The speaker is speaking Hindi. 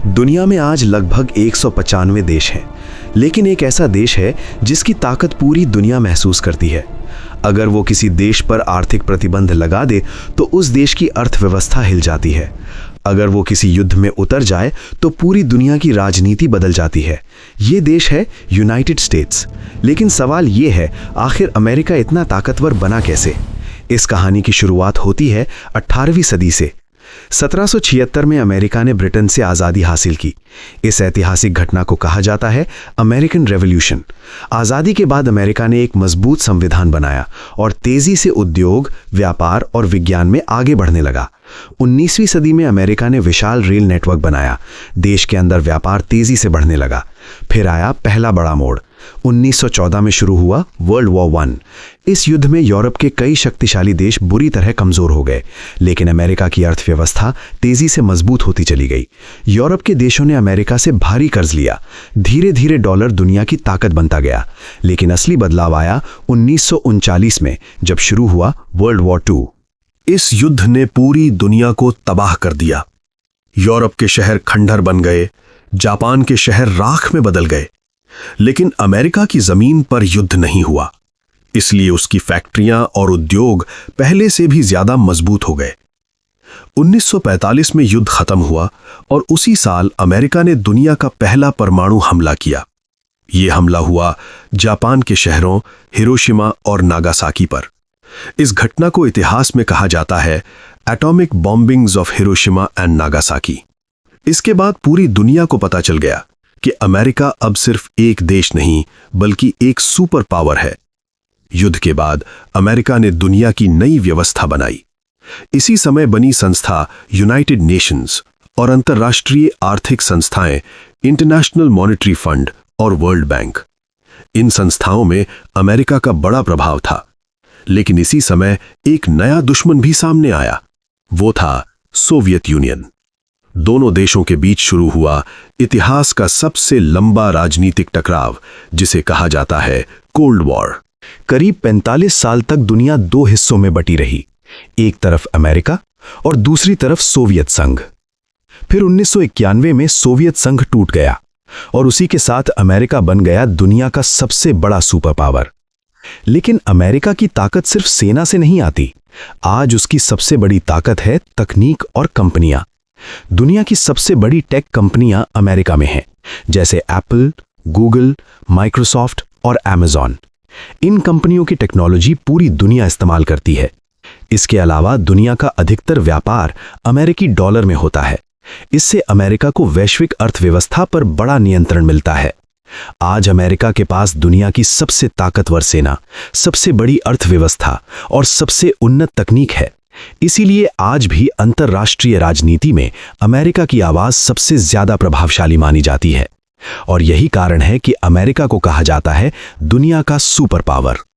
दुनिया में आज लगभग 195 देश हैं, लेकिन एक ऐसा देश है जिसकी ताकत पूरी दुनिया महसूस करती है। अगर वो किसी देश पर आर्थिक प्रतिबंध लगा दे तो उस देश की अर्थव्यवस्था हिल जाती है। अगर वो किसी युद्ध में उतर जाए तो पूरी दुनिया की राजनीति बदल जाती है। ये देश है यूनाइटेड स्टेट्स। लेकिन सवाल ये है, आखिर अमेरिका इतना ताकतवर बना कैसे? इस कहानी की शुरुआत होती है 18वीं सदी से। 1776 में अमेरिका ने ब्रिटेन से आज़ादी हासिल की। इस ऐतिहासिक घटना को कहा जाता है अमेरिकन रेवोल्यूशन। आज़ादी के बाद अमेरिका ने एक मजबूत संविधान बनाया और तेजी से उद्योग, व्यापार और विज्ञान में आगे बढ़ने लगा। 19वीं सदी में अमेरिका ने विशाल रेल नेटवर्क बनाया। देश के अंदर व्यापार तेजी से बढ़ने लगा। फिर आया पहला बड़ा मोड़। 1914 में शुरू हुआ वर्ल्ड वॉर I। इस युद्ध में यूरोप के कई शक्तिशाली देश बुरी तरह कमजोर हो गए, लेकिन अमेरिका की अर्थव्यवस्था तेजी से मजबूत होती चली गई। यूरोप के देशों ने अमेरिका से भारी कर्ज लिया। धीरे धीरे डॉलर दुनिया की ताकत बनता गया। लेकिन असली बदलाव आया 1939 में, जब शुरू हुआ वर्ल्ड वॉर II। इस युद्ध ने पूरी दुनिया को तबाह कर दिया। यूरोप के शहर खंडहर बन गए, जापान के शहर राख में बदल गए। लेकिन अमेरिका की जमीन पर युद्ध नहीं हुआ, इसलिए उसकी फैक्ट्रियां और उद्योग पहले से भी ज्यादा मजबूत हो गए। 1945 में युद्ध खत्म हुआ और उसी साल अमेरिका ने दुनिया का पहला परमाणु हमला किया। यह हमला हुआ जापान के शहरों हिरोशिमा और नागासाकी पर। इस घटना को इतिहास में कहा जाता है atomic bombings of Hiroshima and Nagasaki. इसके बाद पूरी दुनिया को पता चल गया कि अमेरिका अब सिर्फ एक देश नहीं बल्कि एक सुपर पावर है। युद्ध के बाद अमेरिका ने दुनिया की नई व्यवस्था बनाई। इसी समय बनी संस्था यूनाइटेड नेशंस और अंतर्राष्ट्रीय आर्थिक संस्थाएं इंटरनेशनल मॉनेटरी फंड और वर्ल्ड बैंक। इन संस्थाओं में अमेरिका का बड़ा प्रभाव था। लेकिन इसी समय एक नया दुश्मन भी सामने आया। वो था सोवियत यूनियन। दोनों देशों के बीच शुरू हुआ इतिहास का सबसे लंबा राजनीतिक टकराव, जिसे कहा जाता है कोल्ड वॉर। करीब 45 साल तक दुनिया दो हिस्सों में बटी रही, एक तरफ अमेरिका और दूसरी तरफ सोवियत संघ। फिर 1991 में सोवियत संघ टूट गया और उसी के साथ अमेरिका बन गया दुनिया का सबसे बड़ा सुपर पावर। लेकिन अमेरिका की ताकत सिर्फ सेना से नहीं आती। आज उसकी सबसे बड़ी ताकत है तकनीक और कंपनियां। दुनिया की सबसे बड़ी टेक कंपनियां अमेरिका में हैं, जैसे एप्पल, गूगल, माइक्रोसॉफ्ट और अमेज़न। इन कंपनियों की टेक्नोलॉजी पूरी दुनिया इस्तेमाल करती है। इसके अलावा दुनिया का अधिकतर व्यापार अमेरिकी डॉलर में होता है। इससे अमेरिका को वैश्विक अर्थव्यवस्था पर बड़ा नियंत्रण मिलता है। आज अमेरिका के पास दुनिया की सबसे ताकतवर सेना, सबसे बड़ी अर्थव्यवस्था और सबसे उन्नत तकनीक है। इसीलिए आज भी अंतर्राष्ट्रीय राजनीति में अमेरिका की आवाज सबसे ज्यादा प्रभावशाली मानी जाती है। और यही कारण है कि अमेरिका को कहा जाता है दुनिया का सुपर पावर।